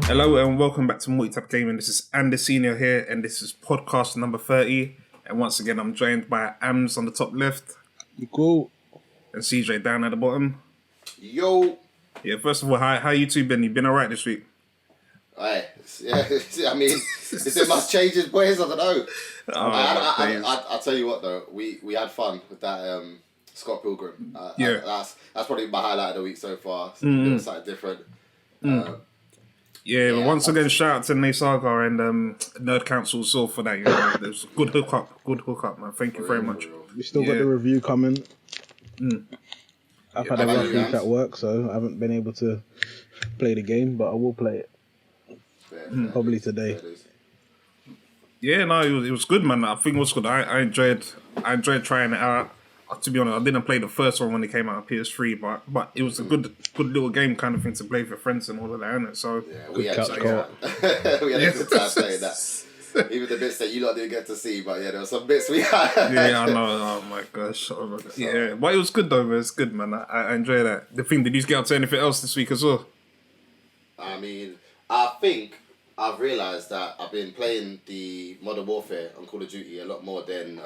Hello and welcome back to MultiTap Gaming. This is Andy Senior here, and this is podcast number 30. And once again, I'm joined by Ams on the top left. Cool. And CJ down at the bottom. Yo. Yeah, first of all, how you two been? You been alright this week? Aye. Yeah, I mean, is it much changes, boys? I don't know. I'll tell you what though, we had fun with that Scott Pilgrim. That's probably my highlight of the week so far. It was something different. But once again, shout out to Nasaga and Nerd Council Saw for that. You know, there's good hookup, man. Thank you very much. We still got the review coming. I've had a rough week at work, so I haven't been able to play the game, but I will play it. Probably today. Yeah, no, it was good, man. I think it was good. I enjoyed trying it out. To be honest, I didn't play the first one when it came out on PS3, but it was a good little game kind of thing to play with your friends and all of that, innit? So we had a good time playing that. Even the bits that you lot didn't get to see, but there were some bits we had. Yeah, I know. Oh my gosh. Yeah, but it was good though. It's good, man. I enjoy that. The thing, did you get up to anything else this week as well? I mean, I think I've realised that I've been playing the Modern Warfare on Call of Duty a lot more than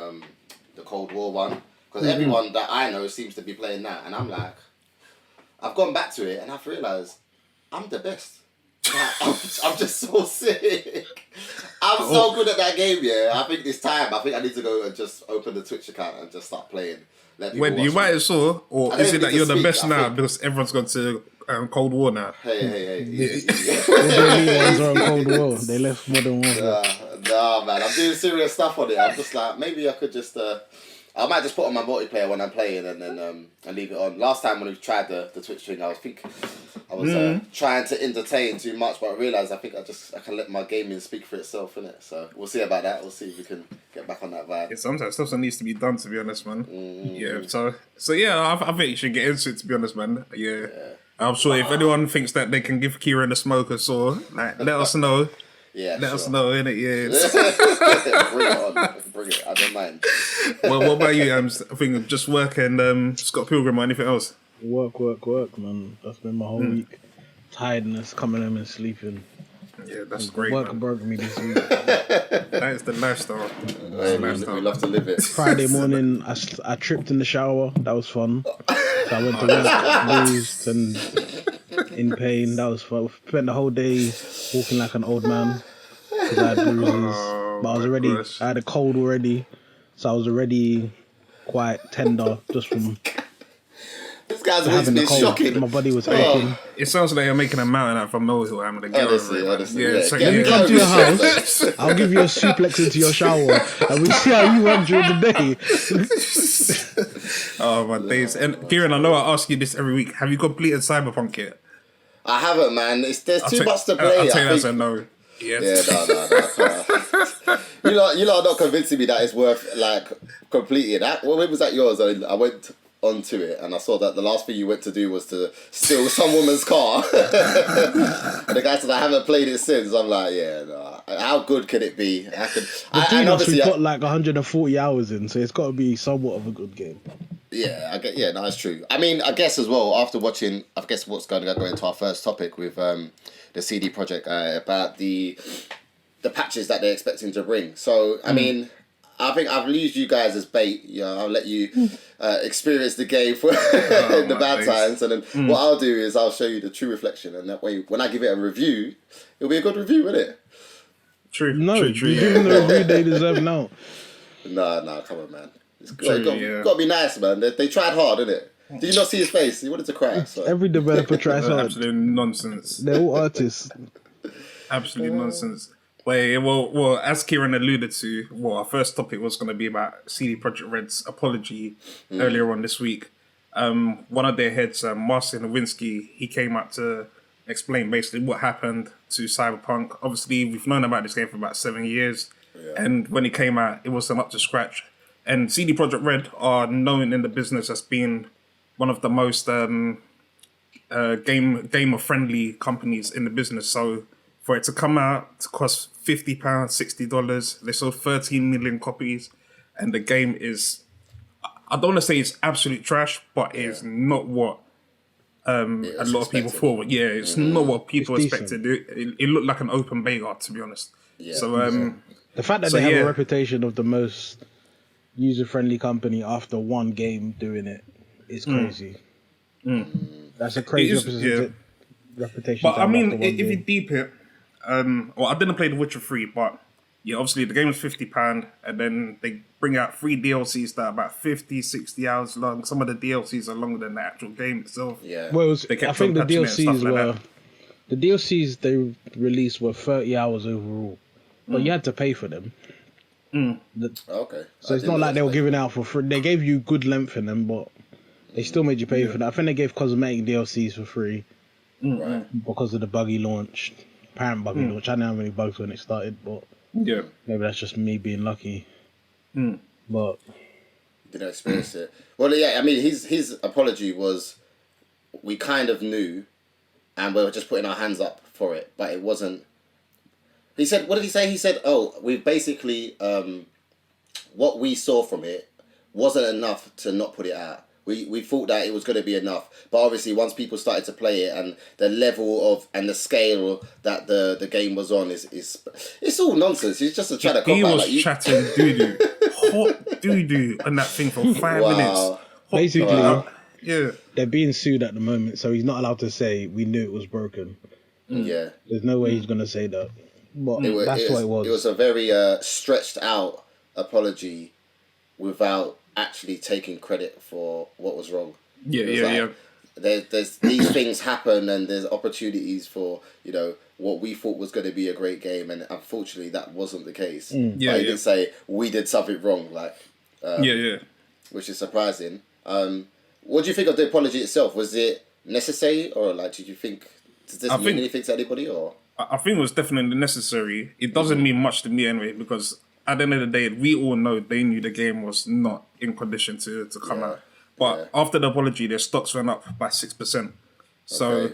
the Cold War one. Because everyone that I know seems to be playing that. And I'm like, I've gone back to it and I've realised I'm the best. Like, I'm just so sick. I'm so good at that game, yeah. I think this time, I need to go and just open the Twitch account and just start playing. When you might as well, or is it that you're the best now because everyone's gone to Cold War now? Hey. The ones are on Cold War. They left Modern Warfare. Nah, man. I'm doing serious stuff on it. I'm just like, maybe I could just... I might just put on my multiplayer when I'm playing and then and leave it on. Last time when we tried the Twitch thing, I was trying to entertain too much, but I realised I can let my gaming speak for itself, innit? So we'll see about that. We'll see if we can get back on that vibe. Yeah, sometimes stuff needs to be done, to be honest, man. Yeah, so yeah, I think you should get into it, to be honest, man. Yeah. I'm sure if anyone thinks that they can give Kieran a smoke or so, like, let us know. Yeah, let us know, innit? Yeah. Bring it. I don't mind. Well, what about you? I think just work and Scott Pilgrim or anything else? Work, man. That's been my whole week. Tiredness, coming home and sleeping. Yeah, that's great. Work man. broke me this week. That is the lifestyle. We love to live it. Friday morning, I tripped in the shower. That was fun. So I went to work, bruised and in pain. That was fun. Spent the whole day walking like an old man because I had bruises. But I had a cold already, so I was already quite tender just from this guy's having been shocking. My body was aching. It sounds like you're making a mountain out from molehill. I'm gonna get honestly. Yeah, so Let me come to your house. I'll give you a suplex into your shower, and we see how you run during the day. Oh my days! And Kieran, I know I ask you this every week. Have you completed Cyberpunk yet? I haven't, man. There's too much to play. I'll tell you that's a no. Yes. Yeah, no. You lot are not convincing me that it's worth like completing that. Well, when was that yours? I went onto it and I saw that the last thing you went to do was to steal some woman's car. And the guy said, I haven't played it since. I'm like, how good can it be? Between us, we put like 140 hours in, so it's got to be somewhat of a good game. Yeah, that's true. I mean, I guess as well, after watching, I guess what's going to go into our first topic with the CD Projekt about the patches that they're expecting to bring. So, I mean, I think I've used you guys as bait. I'll let you experience the game for in the bad times, and then what I'll do is I'll show you the true reflection, and that way, when I give it a review, it'll be a good review, won't it? True. No, you give them the review they deserve now. No, come on, man. It's got to be nice, man. They tried hard, didn't it? Did you not see his face? He wanted to cry. So. Every developer tries hard. Absolute nonsense. They're all artists. Absolute nonsense. Well, as Kieran alluded to, our first topic was going to be about CD Projekt Red's apology earlier on this week. One of their heads, Marcin Nowinski, he came out to explain basically what happened to Cyberpunk. Obviously, we've known about this game for about 7 years, and when it came out, it wasn't up to scratch. And CD Projekt Red are known in the business as being one of the most gamer-friendly companies in the business. So for it to come out to cost £50, $60, they sold 13 million copies, and the game is, I don't want to say it's absolute trash, but it's not what a lot of people thought. Yeah, it's not what people It's expected. It looked like an open beta, to be honest. Yeah. So The fact that they have a reputation of the most user-friendly company after one game doing it is crazy. That's a crazy reputation. But to I have mean, after one if you game. deep it, well, I didn't play The Witcher 3, but yeah, obviously the game was £50, and then they bring out 3 DLCs that are about 50, 60 hours long. Some of the DLCs are longer than the actual game itself. Yeah. Well, They I kept think the on patching it and stuff DLCs like were that. the DLCs they released were 30 hours overall, but you had to pay for them. Okay. So it's not like they were giving out for free. They gave you good length in them, but they still made you pay for that. I think they gave cosmetic DLCs for free Right. because of the buggy launch, apparent buggy launch. I didn't have any bugs when it started, but Yeah. maybe that's just me being lucky. But Didn't experience it. Well, yeah, I mean, his apology was, we kind of knew, and we were just putting our hands up for it, but it wasn't. He said, what did he say? He said, "Oh, we basically what we saw from it wasn't enough to not put it out. We thought that it was going to be enough, but obviously once people started to play it and the level of and the scale that the game was on is it's all nonsense. It's just a try to cop He out. was Like, chatting doo-doo. Hot doo-doo on that thing for 5 minutes. Hot, basically, yeah. they're being sued at the moment, so he's not allowed to say we knew it was broken. Yeah. There's no way he's going to say that. But that's what it was. It was a very stretched out apology without actually taking credit for what was wrong. Yeah. There's these things happen and there's opportunities for, what we thought was going to be a great game, and unfortunately that wasn't the case. But he didn't say we did something wrong, which is surprising. What do you think of the apology itself? Was it necessary, or did you think, does this mean anything to anybody, or? I think it was definitely necessary. It doesn't mean much to me anyway, because at the end of the day, we all know they knew the game was not in condition to come out. But after the apology, their stocks went up by 6%. So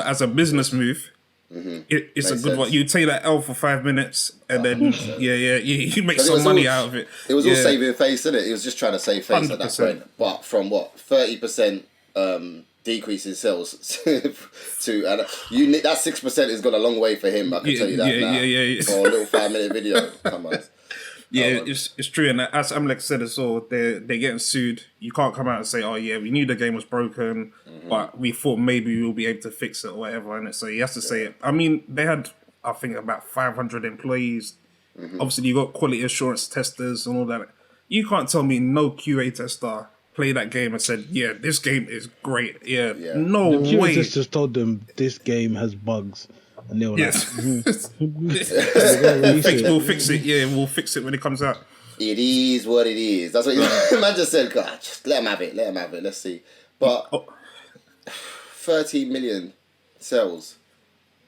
as a business move, it's Makes a good one. sense. You take that L for 5 minutes, and then you make some money out of it. It was all saving face, isn't it? It was just trying to save face at that 100%. point. But from 30% decrease in sales to that 6% has gone a long way for him. I can tell you that now. For a little 5-minute video, come on. It's true, and as Amlek said as well, they're getting sued. You can't come out and say, "Oh yeah, we knew the game was broken, but we thought maybe we'll be able to fix it or whatever." And so he has to say it. I mean, they had, I think, about 500 employees. Obviously, you got quality assurance testers and all that. You can't tell me no QA tester played that game and said, "Yeah, this game is great." No The QA way. testers told them this game has bugs, and they were Yes. like, We'll fix it. Yeah, we'll fix it when it comes out. It is what it is. That's what man just said. God, just let him have it. Let him have it. Let's see. But 30 million sales.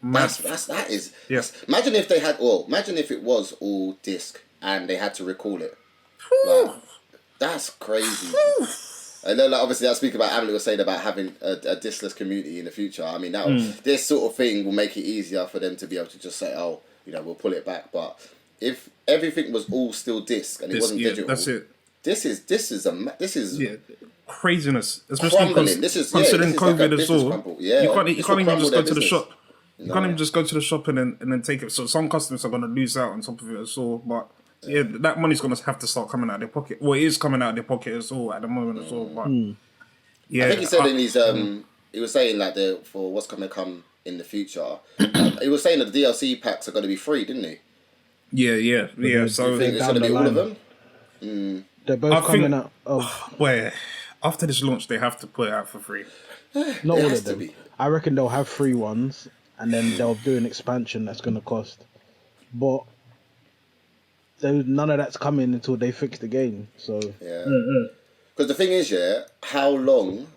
That is. Yes. Imagine if they had. Imagine if it was all disc and they had to recall it. That's crazy. I know, obviously, I speak about Emily was saying about having a discless community in the future. I mean, this sort of thing will make it easier for them to be able to just say, "Oh, we'll pull it back." But if everything was all still disc and it wasn't digital, that's it. This is Craziness, especially crumbling. considering COVID as well. Crumble. Yeah, you can't this even will just go crumble to the their shop. You business. can't even just go to the shop and then take it. So some customers are going to lose out on top of it as well. But that money's going to have to start coming out of their pocket. Well, it is coming out of their pocket as well at the moment as well. But I think he said in his he was saying for what's going to come in the future. He was saying that the DLC packs are going to be free, didn't he? Yeah. So I think it's going to be all of them. they're both coming out. where after this launch, they have to put it out for free. Not It all has of to them. be. I reckon they'll have free ones, and then they'll do an expansion that's going to cost. But none of that's coming until they fix the game. So Yeah. Because the thing is, how long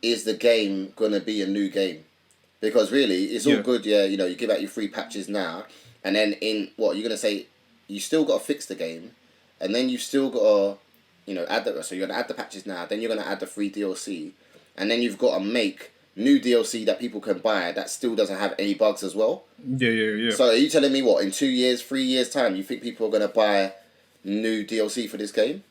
is the game going to be a new game? Because really, it's all good, you give out your free patches now, and then you're going to say, you still got to fix the game, and then you still got to, add so you're going to add the patches now, then you're going to add the free DLC, and then you've got to make new DLC that people can buy that still doesn't have any bugs as well. Yeah. So are you telling me in 2 years, 3 years time, you think people are going to buy new DLC for this game?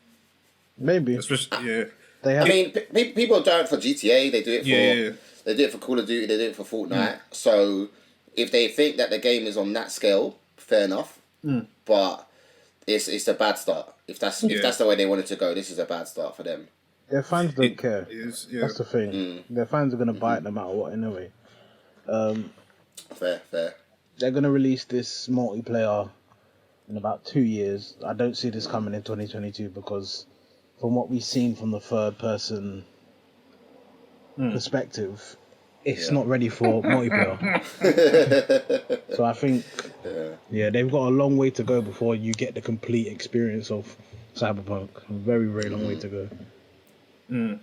maybe. Especially, They I have. mean, people do it for GTA. They do it for Yeah. they do it for Call of Duty. They do it for Fortnite. So if they think that the game is on that scale, fair enough. But it's a bad start. If that's the way they wanted to go, this is a bad start for them. Their fans don't care. Is, yeah. That's the thing. Their fans are gonna buy it no matter what anyway. Fair. They're gonna release this multiplayer in about 2 years. I don't see this coming in 2022 because from what we've seen from the third person perspective, it's not ready for multiplayer. So I think, they've got a long way to go before you get the complete experience of Cyberpunk. A very, very long way to go. I'm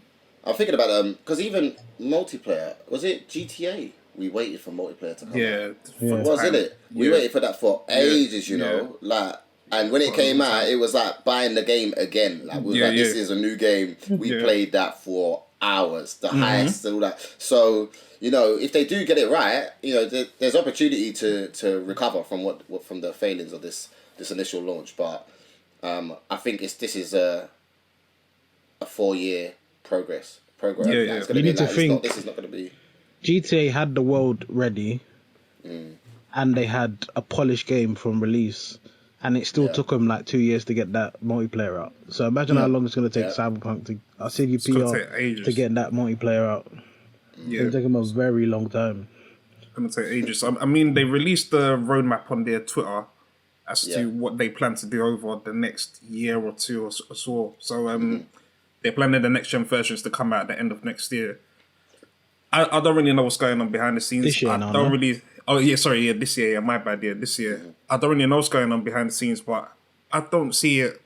thinking about because even multiplayer, was it GTA? We waited for multiplayer to come out. Yeah. Wasn't it? We waited for that for ages, you know. Like, and when it came out, it was like buying the game again. Like, we was like, this is a new game. We played that for hours, the heist and all that. So, you know, if they do get it right, you know, there's opportunity to recover from from the failings of this initial launch. But I think this is a 4-year program. Yeah. It's gonna You be need to think- this is not going to be. GTA had the world ready, and they had a polished game from release, and it still took them like 2 years to get that multiplayer out. So imagine how long it's going to take Cyberpunk to CDPR to get that multiplayer out. Yeah. It'll take them a very long time. It's going to take ages. I mean, they released the roadmap on their Twitter as to what they plan to do over the next year or two or so. So they're planning the next gen versions to come out at the end of next year. I don't really know what's going on behind the scenes. This year, this year. Yeah, my bad. Yeah, this year. I don't really know what's going on behind the scenes, but I don't see it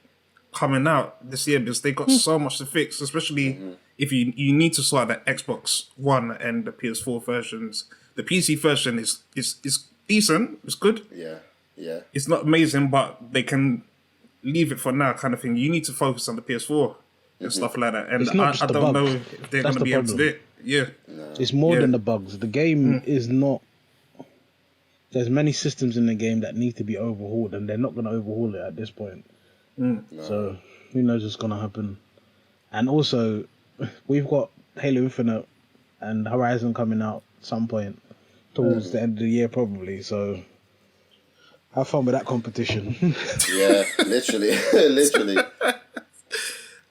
coming out this year because they got so much to fix, especially if you need to sort out the Xbox One and the PS4 versions. The PC version is decent. It's good. Yeah. It's not amazing, but they can leave it for now, kind of thing. You need to focus on the PS4 and stuff like that. And I don't know if they're going to be able to do it. Yeah. It's more than the bugs. The game is not... There's many systems in the game that need to be overhauled, and they're not going to overhaul it at this point. So, who knows what's going to happen. And also, we've got Halo Infinite and Horizon coming out at some point towards the end of the year, probably. So, have fun with that competition. Yeah, literally.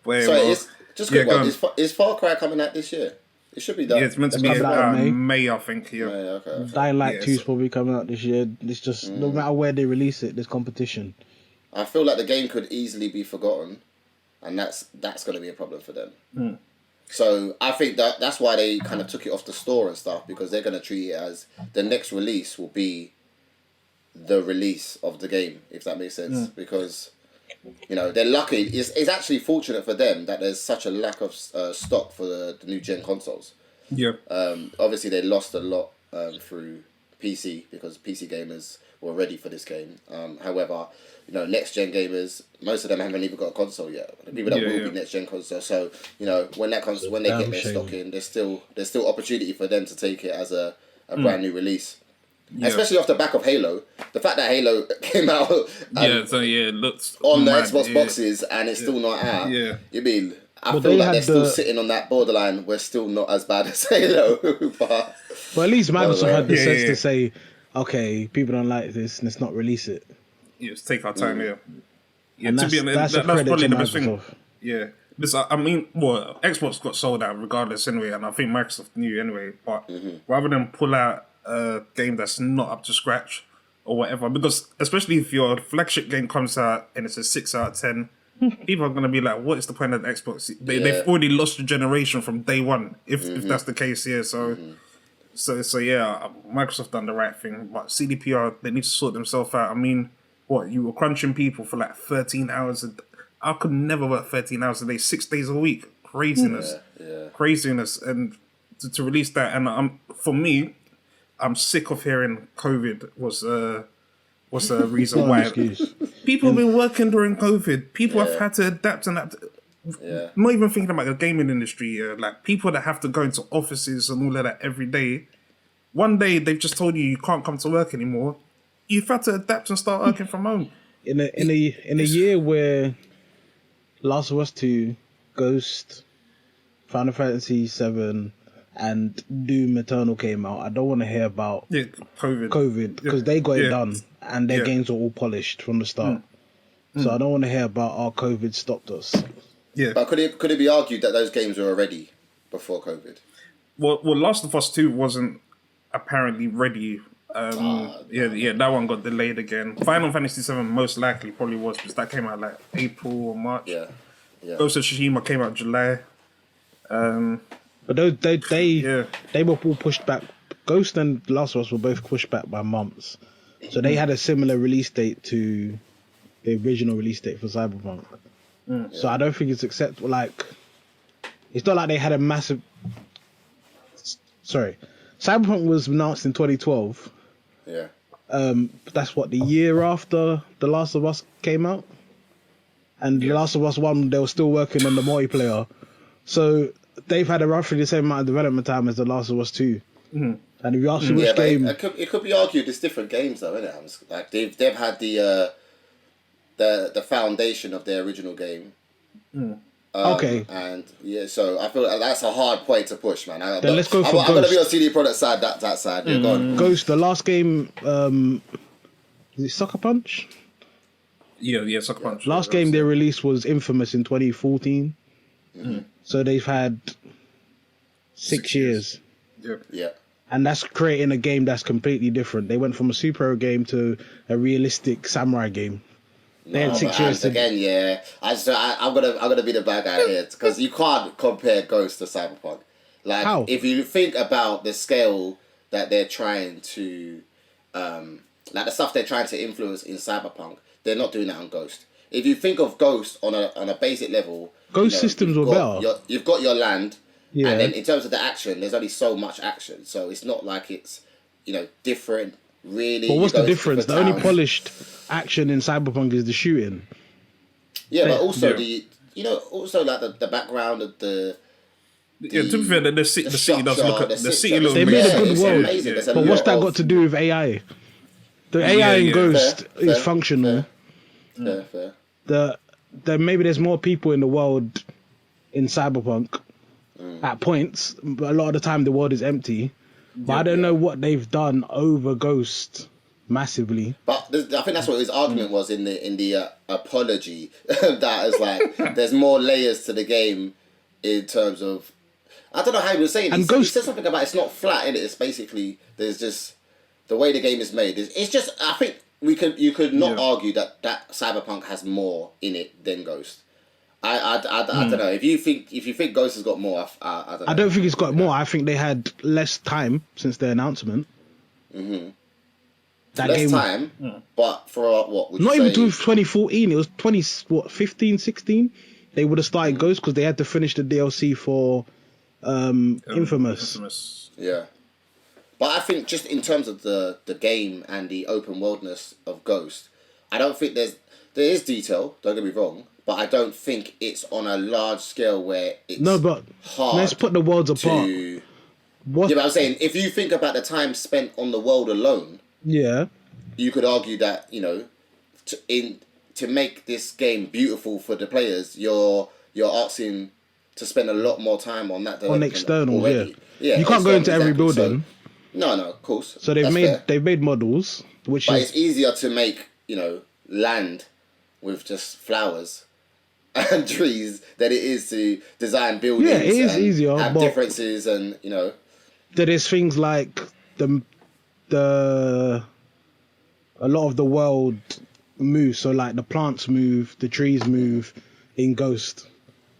It's just quick one. Is Far Cry coming out this year? It should be done. Yeah, it's meant to be May, I think. Yeah. May, okay. Dying Light 2 is probably coming out this year. It's just, no matter where they release it, there's competition. I feel like the game could easily be forgotten, and that's going to be a problem for them. So I think that's why they kind of took it off the store and stuff, because they're going to treat it as the next release will be the release of the game, if that makes sense. Because, you know, they're lucky. It's actually fortunate for them that there's such a lack of stock for the new gen consoles. Yeah. Obviously, they lost a lot through PC because PC gamers were ready for this game. However, you know, next gen gamers, most of them haven't even got a console yet. The people that will be next gen console. So, you know, when they get their stock in, there's still opportunity for them to take it as a brand new release. Yeah. Especially off the back of Halo. The fact that Halo came out it looks on the Xbox boxes and it's still not out. Yeah. You mean, I feel like they're still sitting on that borderline. We're still not as bad as Halo. But at least Microsoft had the sense to say, okay, people don't like this, let's not release it. Yeah, let's take our time, And to be honest, that's probably the best thing. Yeah. I mean, Xbox got sold out regardless anyway, and I think Microsoft knew anyway. But rather than pull out a game that's not up to scratch or whatever, because especially if your flagship game comes out and it's a 6 out of 10, people are going to be like, what is the point of the Xbox? They've already lost the generation from day one, if that's the case here. So Microsoft done the right thing, but CDPR, they need to sort themselves out. I mean, you were crunching people for like 13 hours I could never work 13 hours a day, 6 days a week. Craziness. Craziness. And to release that, and for me, I'm sick of hearing COVID was a reason why. People have been working during COVID. People have had to adapt and adapt. Not even thinking about the gaming industry. Like people that have to go into offices and all of that every day. One day they've just told you can't come to work anymore. You've had to adapt and start working from home. In a year where Last of Us 2, Ghost, Final Fantasy 7 and Doom Eternal came out, I don't want to hear about COVID because they got it done and their games were all polished from the start. So I don't want to hear about our COVID stopped us. Yeah. But could it be argued that those games were already before COVID? Well, Last of Us 2 wasn't apparently ready. That one got delayed again. Final Fantasy 7 most likely probably was because that came out like April or March. Yeah. Ghost of Tsushima came out July. But they were all pushed back. Ghost and Last of Us were both pushed back by months. So they had a similar release date to the original release date for Cyberpunk. So I don't think it's acceptable. Like, it's not like they had a massive... Sorry. Cyberpunk was announced in 2012. Yeah. That's what, the year after The Last of Us came out? And The Last of Us 1, they were still working on the multiplayer. So they've had a roughly the same amount of development time as The Last of Us 2. And if you ask me which game... It could be argued it's different games though, isn't it? Like they've had the foundation of their original game. Okay. And so I feel like that's a hard point to push, man. Then let's go for Ghost. I'm going to be on CD Product side, that side. Yeah, go on. Ghost, the last game, is it Sucker Punch? Yeah, Sucker Punch. Last game they released was Infamous in 2014. So they've had 6 years. Yeah. And that's creating a game that's completely different. They went from a superhero game to a realistic samurai game. They had 6 years again, I'm gonna be the bad guy here because you can't compare Ghost to Cyberpunk. Like, how? If you think about the scale that they're trying to, like the stuff they're trying to influence in Cyberpunk, they're not doing that on Ghost. If you think of Ghost on a basic level, Ghost systems were better. You've got your land, and then in terms of the action, there's only so much action, so it's not like it's different. Really, but what's the difference? The only polished action in Cyberpunk is the shooting. Yeah, but also the background of the. To be fair, the city does look. The city looks. They made a good world, amazing. But what's that got to do with AI? The AI in Ghost is functional. Fair. Maybe there's more people in the world in Cyberpunk at points, but a lot of the time the world is empty. But I don't know what they've done over Ghost massively. But I think that's what his argument was in the apology. That is like there's more layers to the game in terms of I don't know how he was saying. He said something about it's not flat, innit? It's basically there's just the way the game is made. It's just I think you could not argue that Cyberpunk has more in it than Ghost. I don't know. If you think Ghost has got more, I don't know. I don't think it's got more. I think they had less time since their announcement. Less time, but for what would you say? Not even 2014. It was 15, 16. They would have started Ghost because they had to finish the DLC for Infamous. Yeah. But I think just in terms of the game and the open worldness of Ghost, I don't think there is detail, don't get me wrong, but I don't think it's on a large scale where it's hard. Let's put the worlds apart. But I'm saying if you think about the time spent on the world alone, you could argue that, to make this game beautiful for the players, you're asking to spend a lot more time on that on externals already. You can't go into every building. So, no, of course. So they've made models, but it's easier to make land with just flowers and trees than it is to design buildings. Yeah, it is easier. Have differences and There is things like a lot of the world moves. So like the plants move, the trees move in Ghost.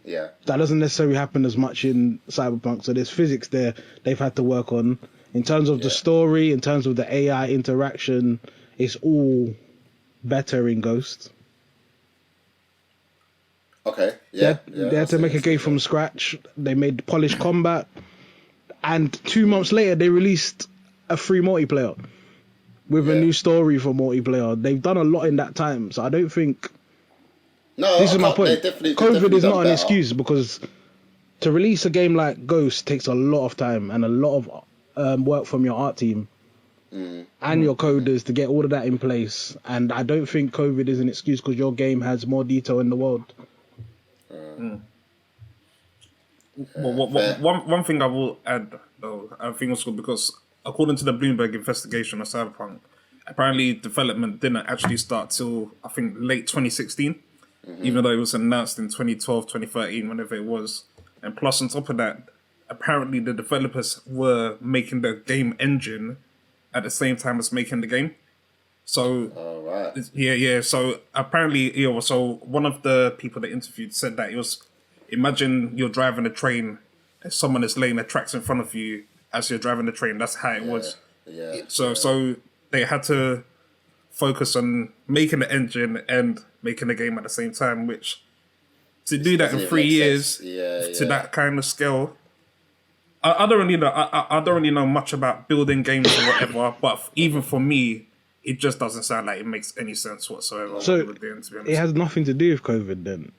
Yeah. That doesn't necessarily happen as much in Cyberpunk. So there's physics there they've had to work on. In terms of the story, in terms of the AI interaction, it's all better in Ghost. Okay. They had to make a game from scratch. They made polished combat. And 2 months later, they released a free multiplayer with a new story for multiplayer. They've done a lot in that time. So I don't think... this is my point. COVID is not an excuse because to release a game like Ghost takes a lot of time and a lot of work from your art team and your coders to get all of that in place. And I don't think COVID is an excuse because your game has more detail in the world. One thing I will add, though, I think also because according to the Bloomberg investigation of Cyberpunk, apparently development didn't actually start till, I think, late 2016, even though it was announced in 2012, 2013, whenever it was. And plus, on top of that, apparently the developers were making the game engine at the same time as making the game. So, yeah. So apparently, so one of the people that interviewed said that it was, imagine you're driving a train and someone is laying the tracks in front of you as you're driving the train. That's how it was. Yeah. So they had to focus on making the engine and making the game at the same time, which to do that in 3 years to that kind of scale. I don't really know. I don't really know much about building games or whatever, but even for me, it just doesn't sound like it makes any sense whatsoever. So what we're doing, to be honest. it has nothing to do with COVID then.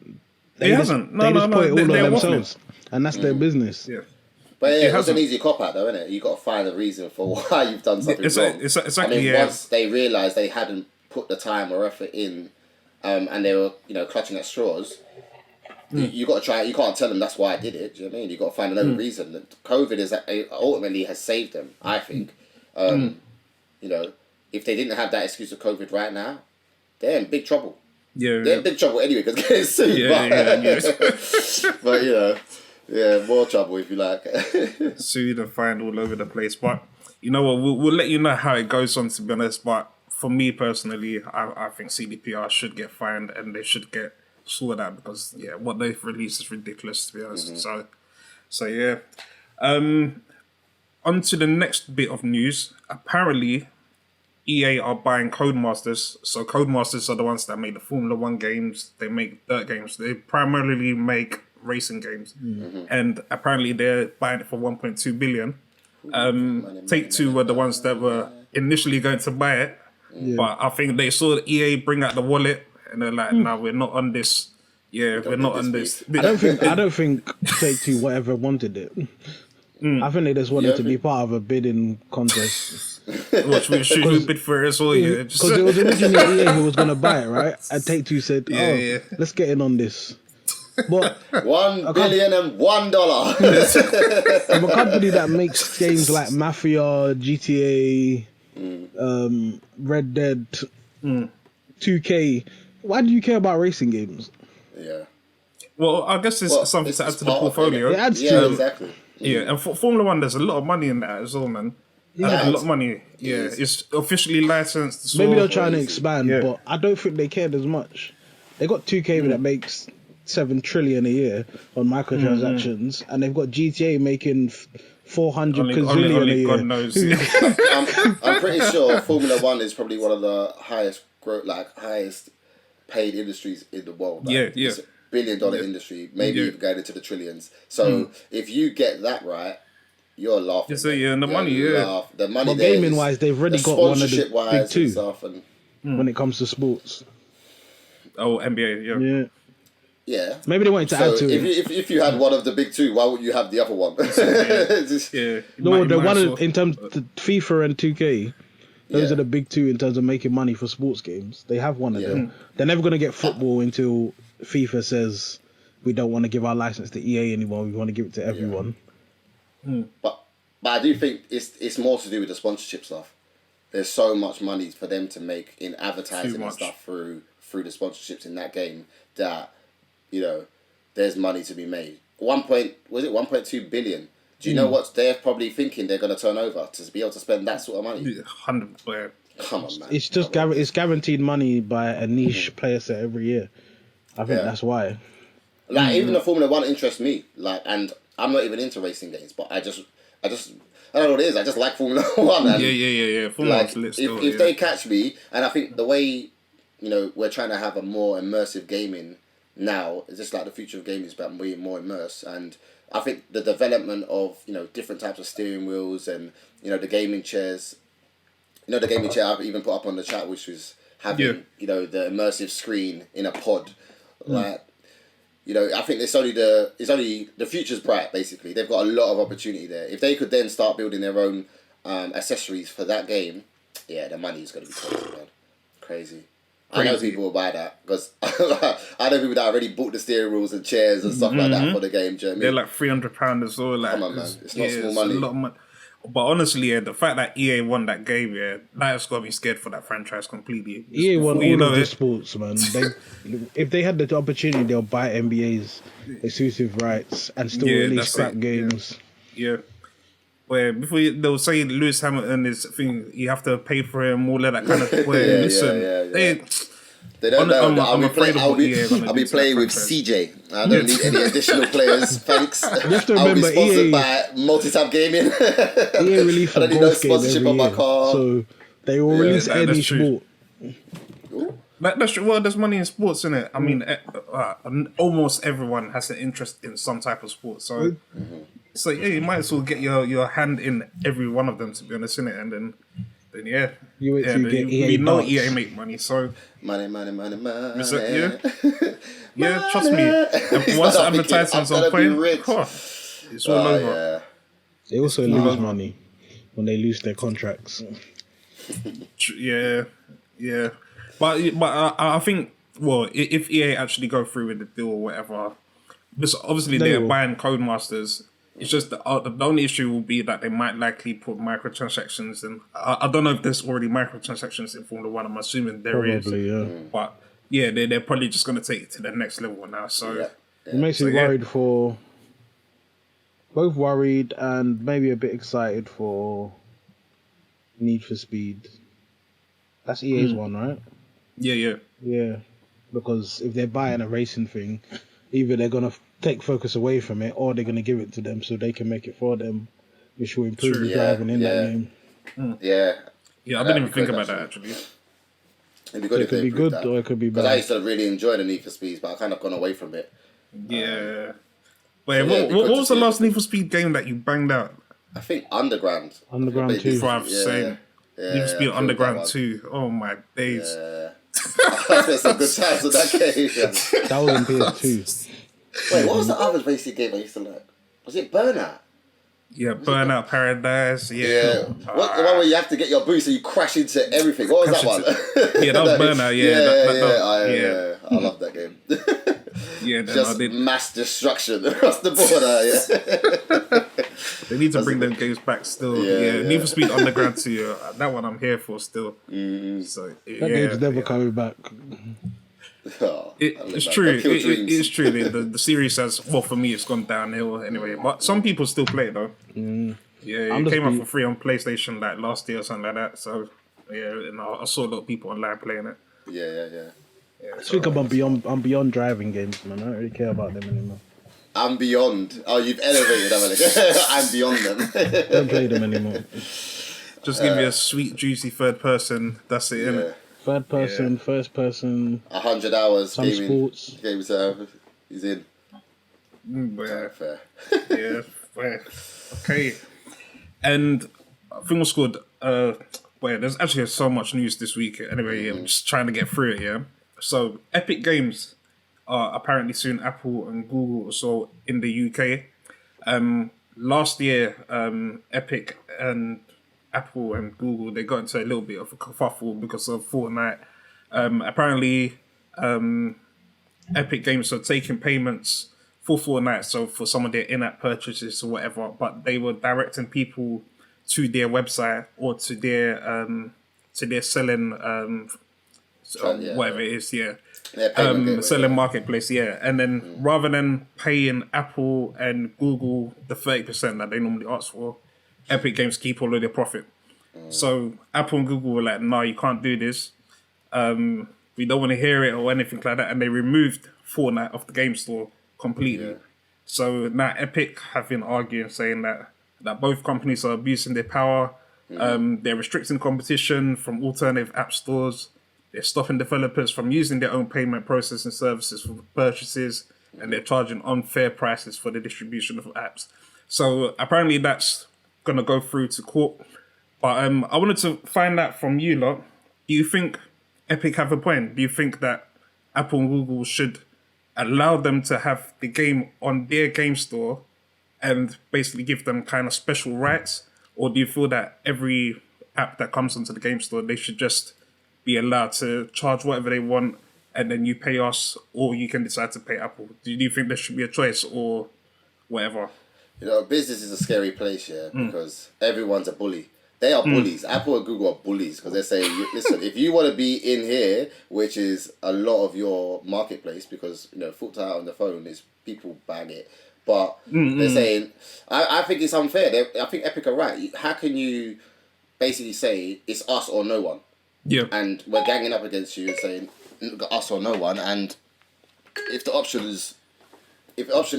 It hasn't. No, they just put it all on they're themselves, and that's their business. Yeah. But It it's an hasn't. easy cop out, though, isn't it? You got to find a reason for why you've done something wrong. Exactly. I mean, Yeah. once they realised they hadn't put the time or effort in, and they were, clutching at straws, you got to try. You can't tell them that's why I did it. Do you know what I mean? You got to find another reason. COVID ultimately has saved them. I think. If they didn't have that excuse of COVID right now, they're in big trouble. Yeah. They're in big trouble anyway because they're getting sued. Yeah. But more trouble if you like. Sued and fined all over the place. But you know what? We'll let you know how it goes on, to be honest. But for me personally, I think CDPR should get fined and they should get sorted out because, what they've released is ridiculous, to be honest. So yeah. On to the next bit of news. Apparently, EA are buying Codemasters. So Codemasters are the ones that make the Formula 1 games. They make dirt games. They primarily make racing games. And apparently they're buying it for 1.2 billion. Take-Two were the ones that were initially going to buy it. But I think they saw EA bring out the wallet and they're like, no, we're not on this. Yeah, we're not on this. I don't think Take-Two whatever wanted it. I think they just wanted to be part of a bidding contest. Which we should bid for it as well, yeah. Because it was originally EA who was going to buy it, right? And Take-Two said, let's get in on this. But $1 billion and $1. I'm a company that makes games like Mafia, GTA, Red Dead, 2K. Why do you care about racing games? Yeah. Well, I guess it's something to add to the portfolio. It adds to it. Exactly. Yeah, and for Formula 1, there's a lot of money in that as well, man. A lot of money. Yeah, it's officially licensed. Maybe they're trying to expand, but I don't think they cared as much. They got 2K that makes 7 trillion a year on microtransactions, and they've got GTA making 400 gazillion a year. God knows. I'm pretty sure Formula 1 is probably one of the highest paid industries in the world. It's a $1 billion industry, maybe even going into the trillions. So if you get that right, you're laughing. And the money, The money But there gaming wise, they've already got one of the big two stuff when it comes to sports. Oh, NBA, yeah. Maybe they wanted to add to it. If you had one of the big two, why wouldn't you have the other one? No, the one in terms of FIFA and 2K. Those are the big two in terms of making money for sports games. They have one of them. They're never going to get football until FIFA says we don't want to give our license to EA anymore. We want to give it to everyone. But I do think it's more to do with the sponsorship stuff. There's so much money for them to make in advertising and stuff through the sponsorships in that game that there's money to be made. 1.2 billion. Do you know what they're probably thinking they're going to turn over to be able to spend that sort of money? 100%. Come on, man. It's just it's guaranteed money by a niche player set every year. I think that's why. Like even the Formula 1 interests me. And I'm not even into racing games, but I don't know what it is. I just like Formula 1. And Yeah. Formula 1's lit still, if they catch me, and I think the way we're trying to have a more immersive gaming now, it's just like the future of gaming is about being more immersed. And I think the development of different types of steering wheels and the gaming chairs. The gaming chair I've even put up on the chat, which was having the immersive screen in a pod, I think it's only the future's bright. Basically, they've got a lot of opportunity there. If they could then start building their own accessories for that game, the money is going to be crazy, man. Crazy. I know crazy. people will buy that because I know people that already bought the steering wheels and chairs and stuff like that for the game. Do you know what I They're mean? like £300 as well. Like, Come on, man. It's not small it's money. A lot of money. But honestly, yeah, the fact that EA won that game, yeah, that has got me scared for that franchise completely. EA won Before you all know of the it, sports, man. If they had the opportunity, they'll buy NBA's exclusive rights and still Yeah, release that's crap it, games. yeah. Where before they'll say Lewis Hamilton is thing, you have to pay for him, all of that kind of. Where listen, They don't know. I'm afraid of what EA are gonna I'll do be to playing that with franchise. CJ. I don't need any additional players. Thanks. You have to I'll be remember, sponsored EA by MultiTap Gaming. EA release I a don't need no golf game sponsorship every on my year, car. so they will release any that's true. sport. That's true. Well, there's money in sports, isn't it? I mean, almost everyone has an interest in some type of sport. So, so yeah, you might as well get your hand in every one of them, to be honest, innit? And then yeah, You wait till you get EA we know darts. EA make money, so Money. yeah, trust me. And once the advertisements I'm on gonna be point, rich. it's all over. Yeah. They also lose money when they lose their contracts. Yeah. But I think, well, if EA actually go through with the deal or whatever, because obviously They they're will. buying Codemasters. It's just the only issue will be that they might likely put microtransactions in. I don't know if there's already microtransactions in Formula One. I'm assuming there is. Probably, yeah. But yeah, they're probably just going to take it to the next level now. So It makes me yeah. worried for... Both worried and maybe a bit excited for Need for Speed. That's EA's one, right? Yeah. Yeah. Because if they're buying a racing thing, either they're going to take focus away from it or they're going to give it to them so they can make it for them, which will improve True. the driving in that game. Yeah. Yeah, I didn't even think about that actually. It'd be good It if could they be improved good that. or it could be Because I bad. used to really enjoy the Need for Speeds, but I kind of gone away from it. Yeah. Wait, it'd be what good to was the see last it. Need for Speed game that you banged out? I think Underground. Underground Maybe- 2. Bruv, same. Yeah, Need for I Speed killed that Underground one. 2. Oh my days. Yeah. I spent some good times with that game. That was in PS2. Wait, what was the other racing game I used to like? Was it Burnout? Yeah, Burnout Paradise. Yeah. Yeah. What the one where you have to get your boost and you crash into everything? What was that one? Yeah, that was Burnout. Yeah, Yeah. I love that game. Yeah, then I Just did. mass destruction across the border. Yeah. They need to bring them games back still. Yeah, Need for Speed Underground 2. That one I'm here for still. So That game's never coming back. Oh, It's true. It's true. The series has, well, for me, it's gone downhill anyway. But some people still play it though. Yeah, I'm it just came out be- for free on PlayStation like last year or something like that. So yeah, and I saw a lot of people online playing it. Yeah. I think I'm beyond driving games, man. I don't really care about them anymore. I'm beyond. Oh, you've elevated that. I'm beyond them. Don't play them anymore. Just give me a sweet, juicy third person. That's it, innit? Yeah. Third person, first person, 100 hours some gaming. sports. Games he's in. Yeah, Fair. yeah, fair. Okay. And I think what's good. Well, there's actually so much news this week. Anyway, I'm just trying to get through it. Yeah. So Epic Games are apparently suing Apple and Google also in the UK. Last year, Epic and Apple and Google, they got into a little bit of a kerfuffle because of Fortnite. Apparently, Epic Games are taking payments for Fortnite, so for some of their in-app purchases or whatever, but they were directing people to their website or to their selling whatever it is, Yeah, payment gateway, selling marketplace, yeah. And then rather than paying Apple and Google the 30% that they normally ask for, Epic Games keep all of their profit. So Apple and Google were like, no, you can't do this. We don't want to hear it or anything like that. And they removed Fortnite off the game store completely. Yeah. So now Epic have been arguing, saying that both companies are abusing their power. They're restricting competition from alternative app stores. They're stopping developers from using their own payment processing services for purchases, and they're charging unfair prices for the distribution of apps. So apparently that's going to go through to court. But I wanted to find out from you lot, do you think Epic have a point? Do you think that Apple and Google should allow them to have the game on their game store and basically give them kind of special rights? Or do you feel that every app that comes onto the game store, they should just be allowed to charge whatever they want, and then you pay us, or you can decide to pay Apple. Do you think there should be a choice or whatever? You know, business is a scary place, yeah, because everyone's a bully. They are bullies. Apple and Google are bullies because they're saying, listen, if you want to be in here, which is a lot of your marketplace, because, you know, foot out on the phone is people bag it. But they're saying, I think it's unfair. I think Epic are right. How can you basically say it's us or no one? Yeah. And we're ganging up against you and saying us or no one. And if the option is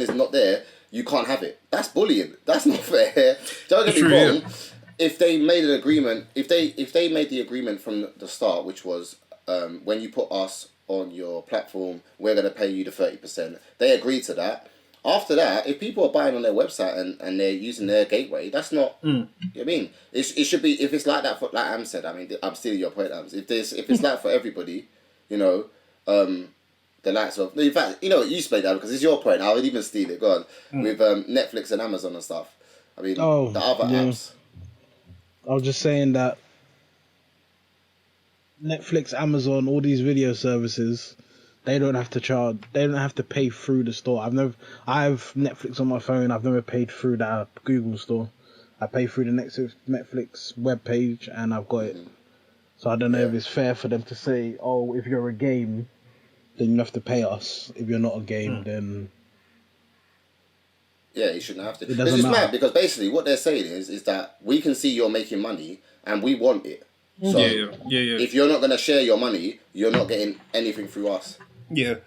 not there, you can't have it. That's bullying. That's not fair. Don't get me wrong. Yeah. If they made an agreement, if they made the agreement from the start, which was when you put us on your platform, we're going to pay you the 30%. They agreed to that. After that, if people are buying on their website and they're using their gateway, that's not. You know what I mean? It should be, if it's like that for, like Am said. I mean, I'm stealing your point, Am. If it's like for everybody, you know, the likes of. In fact, you know, you explain that because it's your point. I would even steal it. Go on with Netflix and Amazon and stuff. I mean, the other apps. I was just saying that Netflix, Amazon, all these video services, they don't have to charge. They don't have to pay through the store. I have Netflix on my phone. I've never paid through that Google store. I pay through the Netflix webpage, and I've got it. So I don't know if it's fair for them to say, "Oh, if you're a game, then you have to pay us. If you're not a game, then." Yeah, you shouldn't have to. It's mad because basically what they're saying is that we can see you're making money and we want it. So if you're not going to share your money, you're not getting anything through us. Yeah.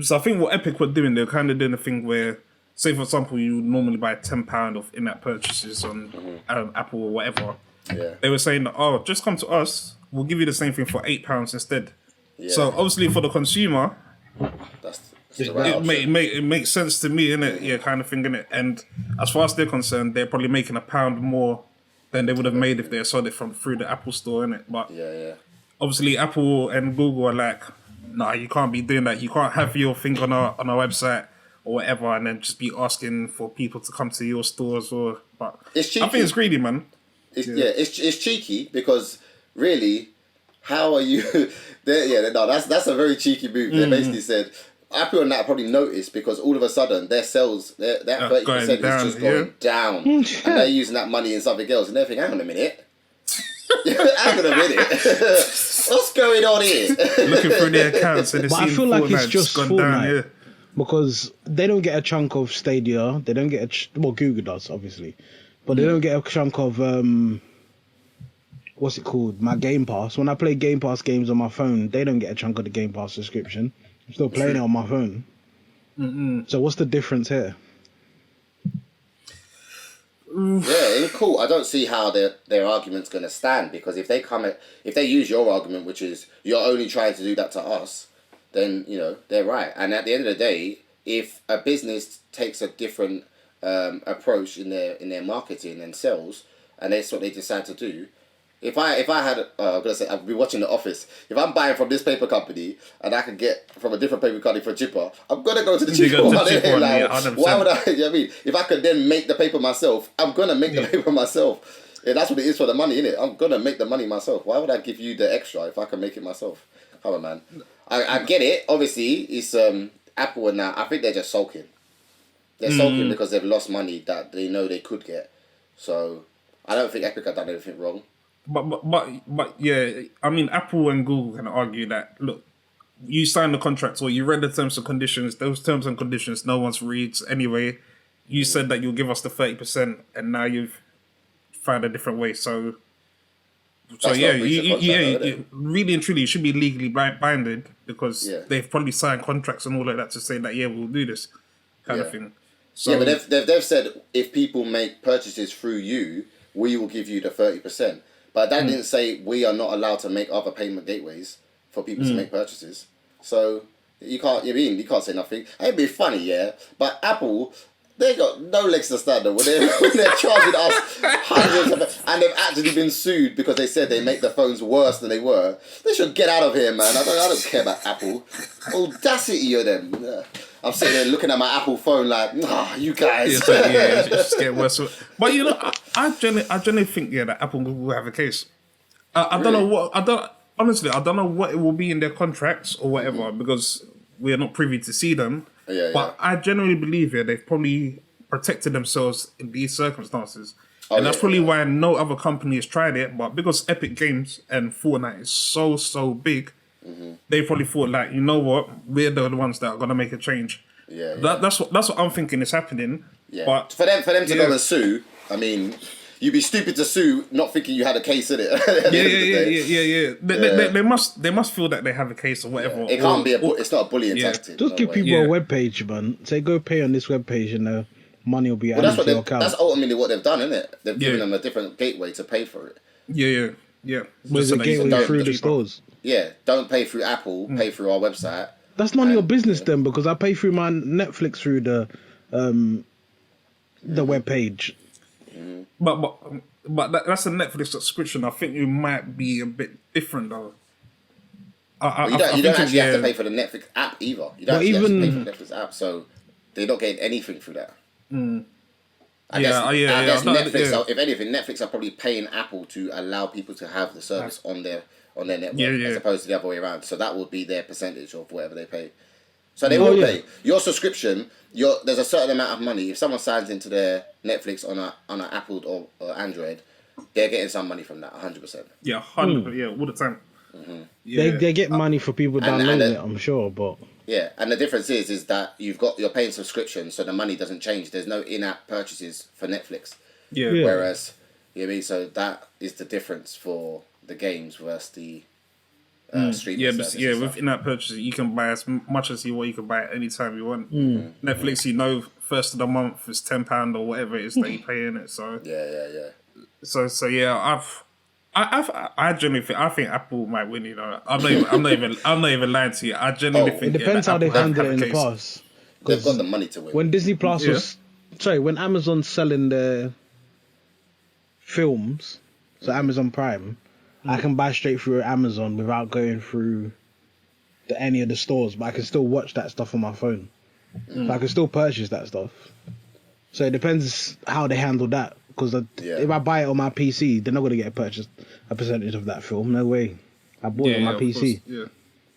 So I think what Epic were doing, they're kind of doing a thing where, say for example, you normally buy £10 of in-app purchases on Apple or whatever. Yeah. They were saying that, oh, just come to us. We'll give you the same thing for £8 instead. Yeah. So obviously for the consumer... It makes sense to me, innit? Yeah, kind of thing, innit? And as far as they're concerned, they're probably making £1 more than they would have made if they had sold it through the Apple store, innit? But obviously, Apple and Google are like, nah, you can't be doing that. You can't have your thing on our website or whatever, and then just be asking for people to come to your stores. But it's cheeky. I think it's greedy, man. It's cheeky because really, how are you? That's a very cheeky move. They basically said. Apple and that probably noticed because all of a sudden their sales, that 30% is just going down, and they're using that money in something else, and they're thinking, hang on a minute, what's going on here? Looking through their accounts, and I feel like it's just Fortnite because they don't get a chunk of Stadia, they don't get Google does obviously, but they don't get a chunk of what's it called? My Game Pass. When I play Game Pass games on my phone, they don't get a chunk of the Game Pass subscription. I'm still playing it on my phone. So what's the difference here? Yeah, cool. I don't see how their argument's going to stand because if they use your argument, which is you're only trying to do that to us, then you know they're right. And at the end of the day, if a business takes a different approach in their marketing and sales, and that's what they decide to do. If I had, I'm gonna say, I've been watching The Office. If I'm buying from this paper company and I can get from a different paper company for cheaper, I'm gonna go to the cheaper one. Why would I? You know what I mean? If I could then make the paper myself, I'm gonna make the paper myself. Yeah, that's what it is for the money, innit? I'm gonna make the money myself. Why would I give you the extra if I can make it myself? Come on, man. I get it. Obviously, it's Apple and that. I think they're just sulking. They're sulking because they've lost money that they know they could get. So I don't think Epic have done anything wrong. But yeah, I mean, Apple and Google can argue that, look, you signed the contract or you read the terms and conditions. Those terms and conditions no one's reads anyway. You said that you'll give us the 30%, and now you've found a different way. So yeah, really and truly, you should be legally binded because they've probably signed contracts and all of that to say that we'll do this kind of thing. So, but they've said if people make purchases through you, we will give you the 30%. But that didn't say we are not allowed to make other payment gateways for people to make purchases. So you can't say nothing. It'd be funny, but Apple, they got no legs to stand on when they're charging us hundreds and they've actually been sued because they said they make the phones worse than they were. They should get out of here, man. I don't care about Apple. Audacity of them. I'm sitting there looking at my Apple phone like, you guys. It's just getting worse. But you know, I generally think that Apple and Google have a case. I don't know what honestly, I don't know what it will be in their contracts or whatever because we're not privy to see them. Yeah, but I genuinely believe they've probably protected themselves in these circumstances. And that's probably why no other company has tried it. But because Epic Games and Fortnite is so big, they probably thought like, you know what, we're the ones that are gonna make a change. That's what I'm thinking is happening. Yeah. But for them to go and sue, I mean, you'd be stupid to sue not thinking you had a case in it. They must feel that they have a case or whatever. It can't be it's not a bullying tactic. Just give people a web page, man. Say go pay on this web page and money will be added to your account. That's ultimately what they've done, isn't it? They've given them a different gateway to pay for it. Yeah. Where's the gateway through the stores? Yeah, don't pay through Apple, pay through our website. That's none of your business then, because I pay through my Netflix through the web page. But that's a Netflix subscription. I think it might be a bit different though. You don't actually have to pay for the Netflix app either. You don't have to pay for the Netflix app, so they're not getting anything through that. I guess Netflix. If anything, Netflix are probably paying Apple to allow people to have the service on their network, as opposed to the other way around. So that will be their percentage of whatever they pay. So they will pay your subscription. There's a certain amount of money. If someone signs into their Netflix on an Apple or Android, they're getting some money from that. 100%. Yeah, 100%. Yeah, all the time. They get money for people downloading it, I'm sure, but yeah, and the difference is that you're paying subscription, so the money doesn't change. There's no in-app purchases for Netflix. Yeah. Whereas, you know what I mean? So that is the difference for the games versus the streaming services. Yeah, with in-app purchases, you can buy as much as you want. You can buy it anytime you want. Netflix, first of the month is £10 or whatever it is that you pay in it. So So yeah, I genuinely think Apple might win. You know, I'm not even lying to you. I genuinely think it depends how they handled it in the past. They've got the money to win. When Disney Plus when Amazon's selling their films, so Amazon Prime, I can buy straight through Amazon without going through any of the stores, but I can still watch that stuff on my phone. So I can still purchase that stuff. So it depends how they handle that. Because if I buy it on my PC, they're not going to get a percentage of that film. No way. I bought it on my PC.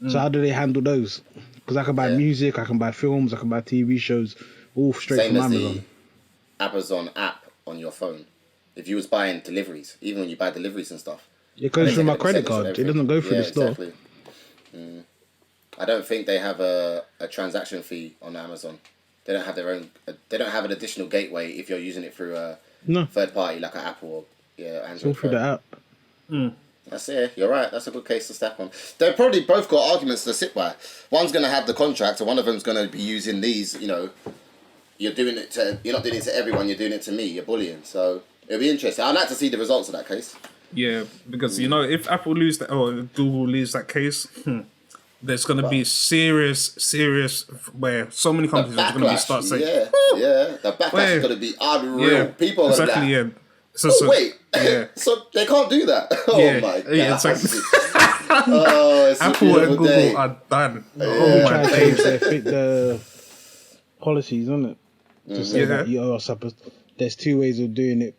So how do they handle those? Because I can buy music, I can buy films, I can buy TV shows, all straight from Amazon. The Amazon app on your phone. If you was buying deliveries, even when you buy deliveries and stuff. It goes through my credit card. It doesn't go through the store. Exactly. I don't think they have a transaction fee on Amazon. They don't have their own. They don't have an additional gateway if you're using it through a third party like an Apple or Android. It's all through the app. That's it. You're right. That's a good case to step on. They've probably both got arguments to sit by. One's going to have the contract, and one of them's going to be using these. You know, you're not doing it to everyone. You're doing it to me. You're bullying. So it'll be interesting. I'd like to see the results of that case. Yeah, because if Apple lose that or Google lose that case, there's going to be serious where so many companies are going to start saying, the backlash is going to be unreal. People are exactly, going to so they can't do that. Oh my god! Yeah, exactly. Apple and Google are done. My days, they fit the policies, isn't it? To say that you're supposed. There's two ways of doing it: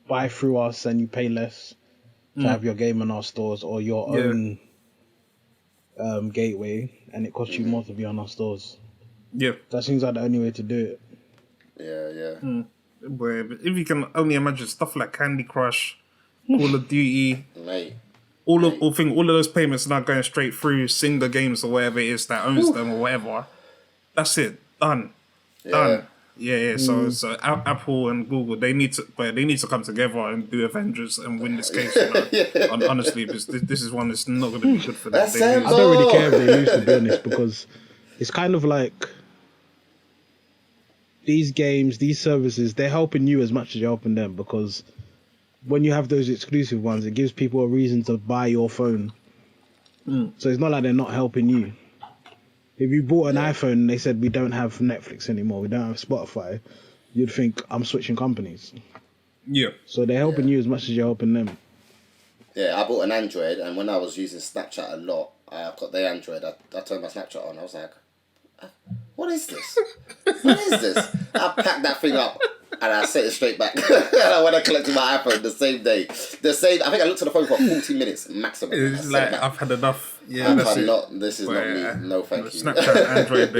buy through us and you pay less to have your game in our stores, or your own gateway, and it costs you more to be on our stores. Yeah, that seems like the only way to do it. Yeah. But if you can only imagine stuff like Candy Crush, Call of Duty, all of those payments now going straight through Singer Games or whatever it is that owns them or whatever. That's it. Done. Yeah. So Apple and Google, they need to come together and do Avengers and win this case. Honestly, because this is one that's not going to be good for them. I don't really care if they lose, to be honest, because it's kind of like these games, these services, they're helping you as much as you're helping them, because when you have those exclusive ones, it gives people a reason to buy your phone. So it's not like they're not helping you. If you bought an iPhone and they said we don't have Netflix anymore, we don't have Spotify, you'd think I'm switching companies. Yeah. So they're helping you as much as you're helping them. Yeah, I bought an Android, and when I was using Snapchat a lot, I got the Android. I turned my Snapchat on. I was like, what is this? What is this? I packed that thing up and I set it straight back. And I went and collected my iPhone the same day. I think I looked at the phone for 40 minutes maximum. It's like, I've had enough. Yeah, This is not me. No, thank you. Snapchat, Android,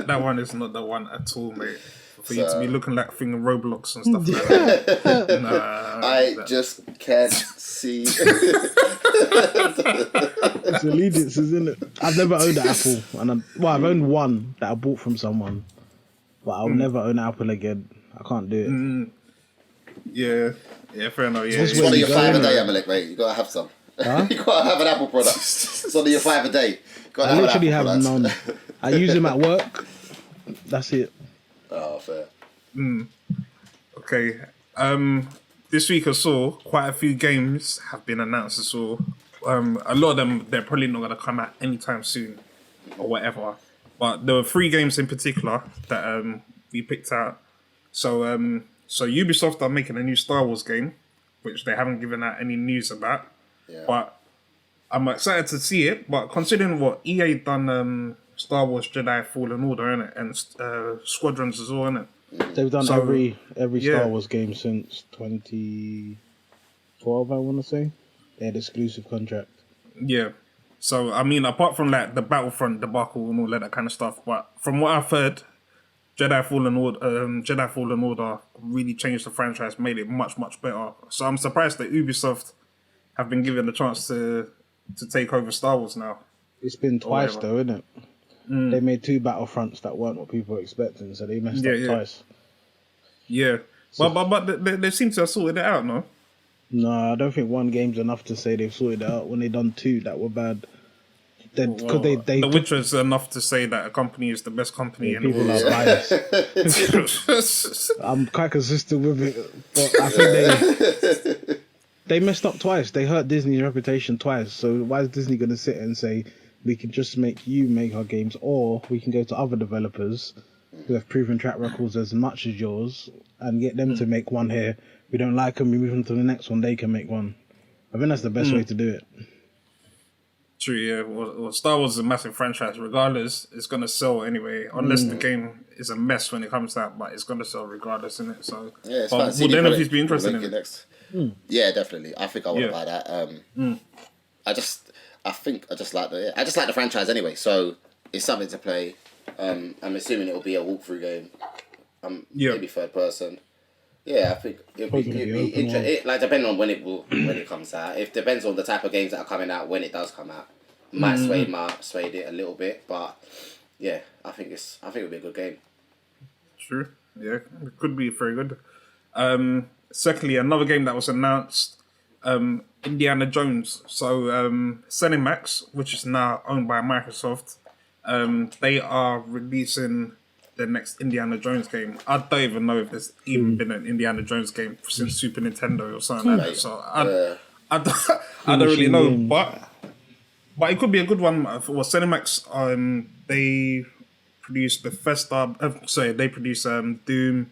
that one is not the one at all, mate. For you to be looking like thing Roblox and stuff like that. I just can't see. It's allegiance, isn't it? I've never owned an Apple, and I've owned one that I bought from someone, but I'll never own an Apple again. I can't do it. Yeah, fair enough. Yeah, It's one of your 5 a day, Amalek, mate. You gotta have some. Huh? You gotta have an Apple product. It's one of your 5 a day. I literally have none. I use them at work. That's it. Oh, fair. Okay. This week I saw quite a few games have been announced. I saw a lot of them. They're probably not gonna come out anytime soon, or whatever. But there were 3 games in particular that we picked out. So Ubisoft are making a new Star Wars game, which they haven't given out any news about. Yeah. But I'm excited to see it. But considering what EA done, Star Wars Jedi Fallen Order, innit, and Squadrons as well, innit. They've done every Star Wars game since 2012, I want to say. They had exclusive contract. Yeah. So, I mean, apart from like the Battlefront debacle and all that kind of stuff, but from what I've heard, Jedi Fallen Order really changed the franchise, made it much, much better. So I'm surprised that Ubisoft have been given the chance to take over Star Wars now. It's been twice though, isn't it? They made 2 Battlefronts that weren't what people were expecting, so they messed up twice. Yeah. But they seem to have sorted it out, no? No, I don't think one game's enough to say they've sorted it out when they done 2 that were bad. The Witcher is enough to say that a company is the best company in the people world. are biased. I'm quite consistent with it, but I think they messed up twice. They hurt Disney's reputation twice. So why is Disney going to sit and say we can just make our games, or we can go to other developers who have proven track records as much as yours and get them to make one here. We don't like them, we move on to the next one. They can make one. I think that's the best way to do it. True, yeah. Well, Star Wars is a massive franchise. Regardless, it's going to sell anyway. Unless the game is a mess when it comes out, but it's going to sell regardless, isn't it? So, yeah, it's would any of you be interested in it? Next. Yeah, definitely. I think I want to buy that. I think I just like the franchise anyway. So it's something to play. I'm assuming it will be a walkthrough game. Maybe third person. Yeah, I think it'd be interesting. Like depending on when it comes out. It depends on the type of games that are coming out when it does come out. Might swayed it a little bit, but yeah, I think it'll be a good game. True. Yeah, it could be very good. Secondly, another game that was announced, Indiana Jones. So Cinemax, which is now owned by Microsoft, they are releasing the next Indiana Jones game. I don't even know if there's even been an Indiana Jones game since Super Nintendo or something like that. So I don't really know, but it could be a good one. For Cinemax, they produce Bethesda. They produce Doom,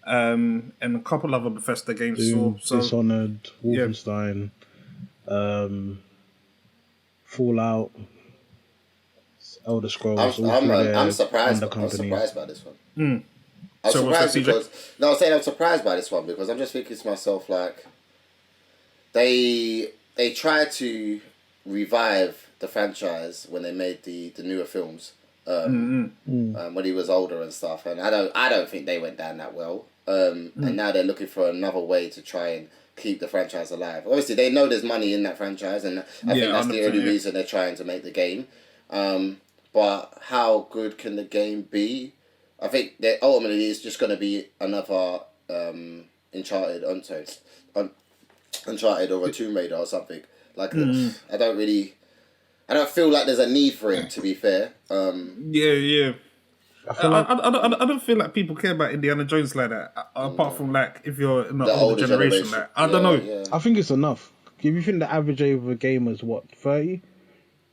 and a couple other Bethesda games. Doom, Dishonored, Wolfenstein, Fallout, Elder Scrolls. I'm surprised by this one. I'm surprised by this one because I'm just thinking to myself like they tried to revive the franchise when they made the newer films when he was older and stuff, and I don't think they went down that well. And now they're looking for another way to try and keep the franchise alive. Obviously, they know there's money in that franchise, and I think that's the only reason they're trying to make the game. But how good can the game be? I think that ultimately it's just going to be another Uncharted or a Tomb Raider or something. Like I don't feel like there's a need for it. To be fair. Yeah. I don't feel like people care about Indiana Jones like that. Apart from like if you're in the older generation, like, I don't know. Yeah. I think it's enough. If you think the average age of a gamer is 30?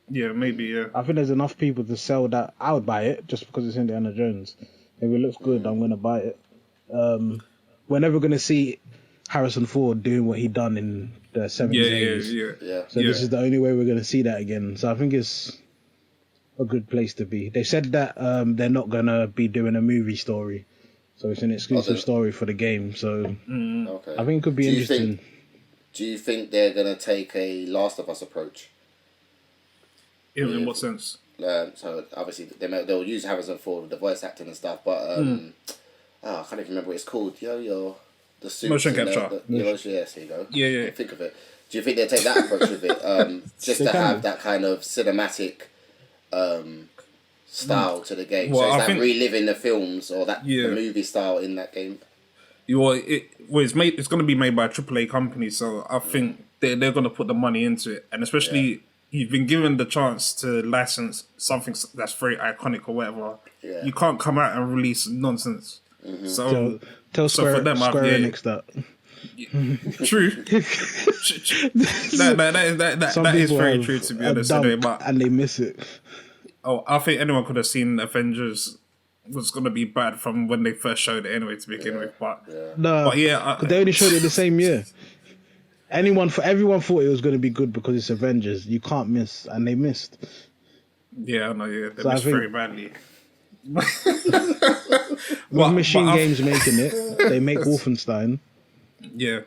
Yeah, maybe, yeah. I think there's enough people to sell that. I would buy it just because it's Indiana Jones. If it looks good, I'm going to buy it. We're never going to see Harrison Ford doing what he done in the 70s, 80s. So this is the only way we're going to see that again. So I think it's a good place to be. They said that they're not going to be doing a movie story. So it's an exclusive story for the game. So Okay. I think it could be interesting. Do you think they're gonna take a Last of Us approach? In what sense? So obviously they'll use Harrison Ford with the voice acting and stuff, but I can't even remember what it's called. The suits Motion and capture. Yes, here you go. Yeah. Think of it. Do you think they'll take that approach with it? Just to have that kind of cinematic style to the game. Well, so it's like reliving the films or the movie style in that game. It's going to be made by a AAA company, so I think they're going to put the money into it, and especially you've been given the chance to license something that's very iconic or whatever. Yeah. You can't come out and release nonsense. Mm-hmm. So tell Square Enix that. True. that is very true, to be honest. And they miss it. Oh, I think anyone could have seen Avengers was going to be bad from when they first showed it anyway to begin with. But they only showed it the same year. Everyone thought it was going to be good because it's Avengers. You can't miss, and they missed. Yeah, I know. Yeah, they missed very badly. With Machine Games making it, they make Wolfenstein. Yeah.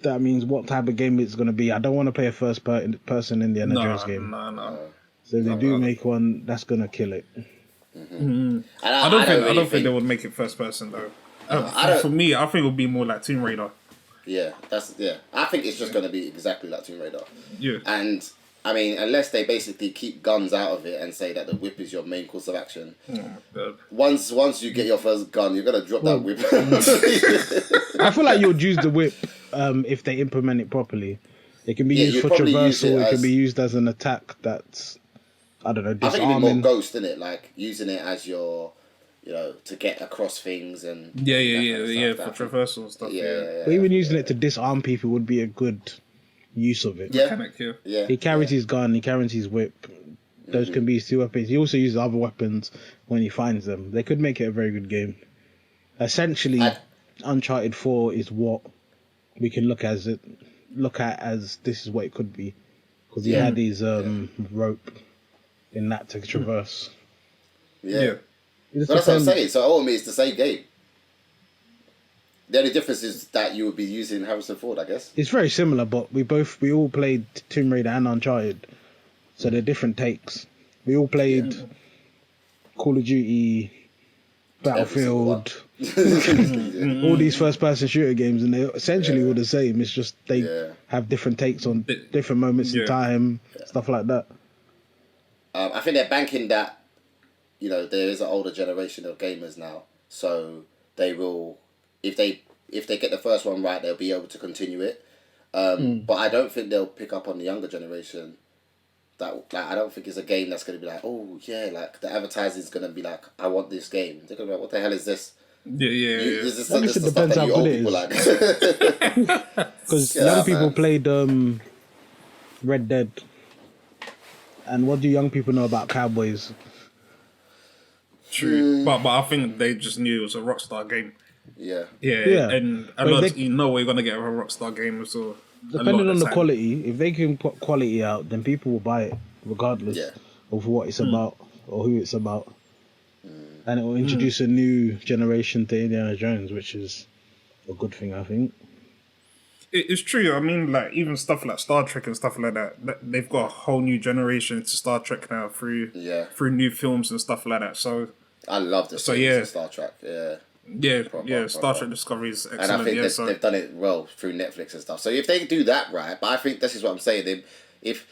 That means what type of game it's going to be. I don't want to play a first person Indiana Jones game. No. So if they do make one, that's going to kill it. Mm-hmm. I don't think they would make it first person though. For me, I think it would be more like Tomb Raider. Yeah, I think it's just going to be exactly like Tomb Raider. Yeah. And I mean, unless they basically keep guns out of it and say that the whip is your main course of action. Once you get your first gun, you're gonna drop that whip. I feel like you'd use the whip if they implement it properly. It can be used for traversal. It can be used as an attack. That's disarming. I think it'd be more Ghost, innit? Like using it as your, to get across things and for traversal and stuff. Yeah. But even using it to disarm people would be a good use of it. Yeah. He carries his gun, he carries his whip. Those can be his two weapons. He also uses other weapons when he finds them. They could make it a very good game. Essentially, Uncharted 4 is what we can look at as this is what it could be. Because he had his rope in that to traverse. Yeah. That's what I'm saying. So ultimately, it's the same game. The only difference is that you would be using Harrison Ford, I guess. It's very similar, but we all played Tomb Raider and Uncharted, so they're different takes. We all played Call of Duty, Battlefield, all these first-person shooter games, and they're essentially all the same. It's just they have different takes on different moments in time, stuff like that. I think they're banking that, there is an older generation of gamers now, so they will. If they get the first one right, they'll be able to continue it. But I don't think they'll pick up on the younger generation. I don't think it's a game that's going to be like, oh yeah, like the advertising is going to be like, I want this game. They're going to be like, what the hell is this? Yeah. This is the stuff that you old people like. Because young people played Red Dead. And what do young people know about cowboys? True, but I think they just knew it was a Rockstar game. Yeah, and a lot you know we're gonna get a Rockstar game, so depending on the quality, if they can put quality out, then people will buy it regardless of what it's about or who it's about, and it will introduce a new generation to Indiana Jones, which is a good thing, I think. It's true. I mean, like even stuff like Star Trek and stuff like that, they've got a whole new generation to Star Trek now through new films and stuff like that. So I love the Star Trek. Star Trek Discovery is excellent. And I think they've done it well through Netflix and stuff. So if they do that right, but I think this is what I'm saying. If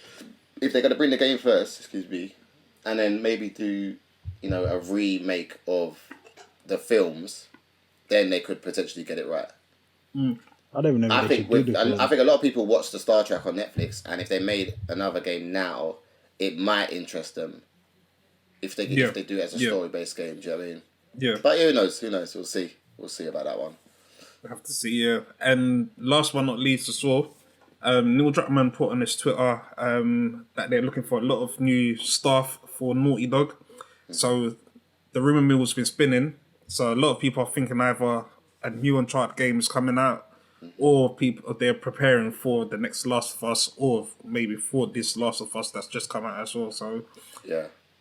they're going to bring the game first, and then maybe do a remake of the films, then they could potentially get it right. I don't even know. I think a lot of people watch the Star Trek on Netflix, and if they made another game now, it might interest them. If they do it as a story-based game, do you know what I mean? Yeah. But who knows? We'll see. We'll see about that one. We have to see, yeah. And last but not least as well, Neil Druckmann put on his Twitter that they're looking for a lot of new staff for Naughty Dog. So the rumour mill's been spinning. So a lot of people are thinking either a new Uncharted game is coming out, or they're preparing for the next Last of Us, or maybe for this Last of Us that's just come out as well. So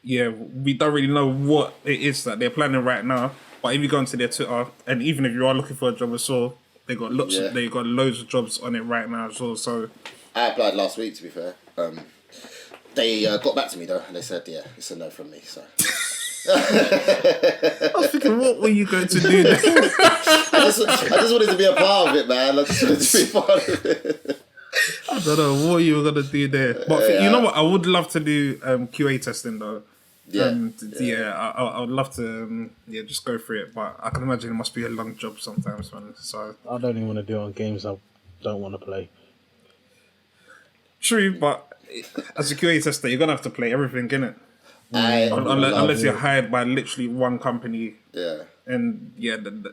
we don't really know what it is that they're planning right now. But if you go onto their Twitter, and even if you are looking for a job as well, they got they got loads of jobs on it right now as well. So I applied last week. To be fair, they got back to me though, and they said, "Yeah, it's a no from me." So. I was thinking, what were you going to do there? I just wanted to be a part of it, man. I just wanted to be a part of it. I don't know what you were gonna do there, but you know what? I would love to do QA testing though. I would love to just go through it, but I can imagine it must be a long job sometimes, man. So I don't even want to do it on games I don't want to play. True, but as a QA tester, you're gonna have to play everything, innit? Unless you're hired by literally one company. Yeah. And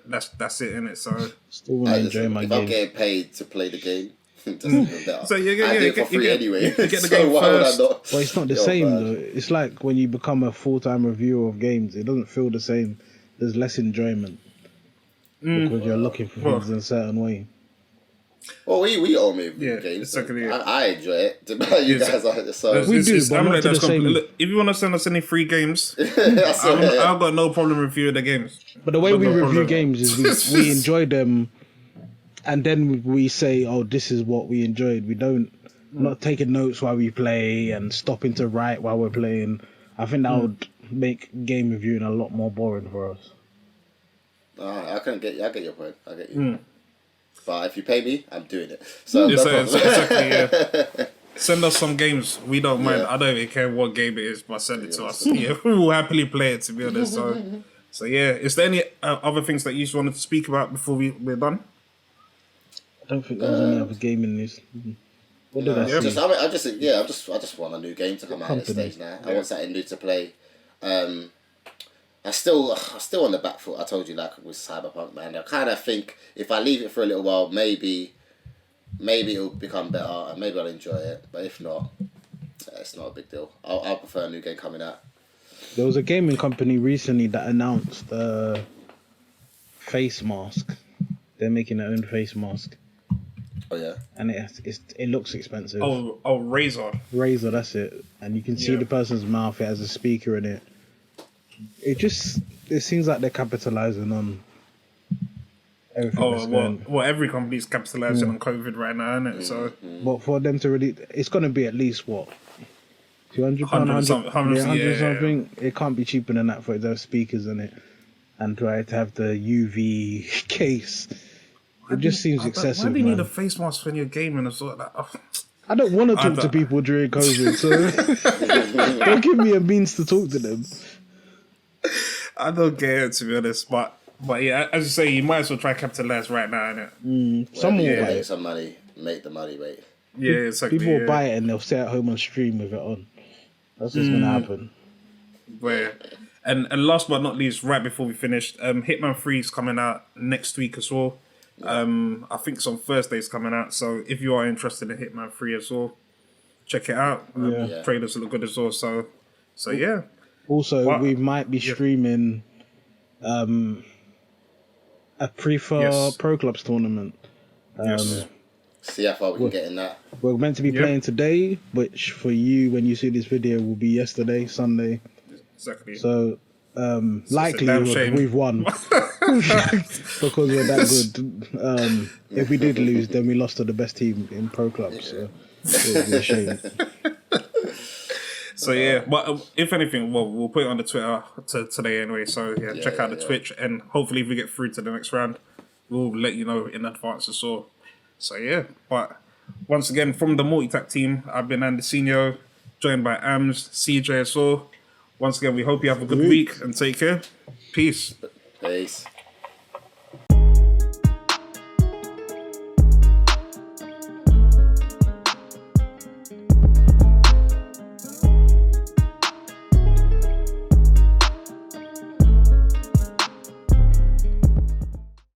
that's it, innit? So still want to enjoy my game. If I'm getting paid to play the game, that's even better. So you I do it for free anyway. You get the game first. Well, it's not the same though. It's like when you become a full-time reviewer of games, it doesn't feel the same. There's less enjoyment because you're looking for things in a certain way. Well, we all move games. Exactly. I enjoy it. You guys are so. We do, but not to the same. Look, if you want to send us any free games, I've got no problem reviewing the games. But the way we review games is we enjoy them, and then we say, "Oh, this is what we enjoyed." We don't not taking notes while we play and stopping to write while we're playing. I think that would make game reviewing a lot more boring for us. I get your point. I get you. But if you pay me, I'm doing it. So exactly. Send us some games. We don't mind. I don't even care what game it is, but send it to us. We'll happily play it. To be honest, so yeah. Is there any other things that you just wanted to speak about before we're done? I don't think there was any other gaming news. What did I say? I just want a new game to come out at this stage now. I want something new to play. I'm still on the back foot. I told you, like with Cyberpunk, man. I kind of think if I leave it for a little while, maybe it'll become better and maybe I'll enjoy it. But if not, it's not a big deal. I'll prefer a new game coming out. There was a gaming company recently that announced face mask. They're making their own face mask. Oh yeah. And it looks expensive. Oh, Razer. Razer, that's it. And you can see the person's mouth. It has a speaker in it. It seems like they're capitalizing on everything. Well, every company's capitalizing on COVID right now, isn't it? So, but for them to really, it's going to be at least what, £200, 100 something. It can't be cheaper than that for it to have speakers in it and try to have the UV case. It just seems excessive. Why do you need a face mask when you're gaming and sort of that? I don't want to talk to people during COVID, so don't give me a means to talk to them. I don't get it, to be honest, but yeah, as you say, you might as well try capitalize right now, innit? Someone will make some money, make the money, mate. Yeah, exactly. People will buy it and they'll stay at home and stream with it on. That's what's gonna happen. And last but not least, right before we finished, Hitman 3 is coming out next week as well. I think it's on Thursdays coming out. So if you are interested in Hitman 3 as well, check it out. Trailers look good as well. So yeah. Also, we might be streaming a pre-for Pro Clubs tournament. See how far we can get in that. We're meant to be playing today, which for you, when you see this video, will be yesterday, Sunday. Exactly. So likely we've won because we're that good. If we did lose, then we lost to the best team in Pro Clubs. So it would be a shame. So yeah, but if anything, we'll put it on the Twitter today anyway. So check out the Twitch, and hopefully if we get through to the next round, we'll let you know in advance as well. So yeah, but once again from the MultiTap team, I've been Andesino, joined by Ams, CJ as well. Once again, we hope you have a good week and take care. Peace. Peace.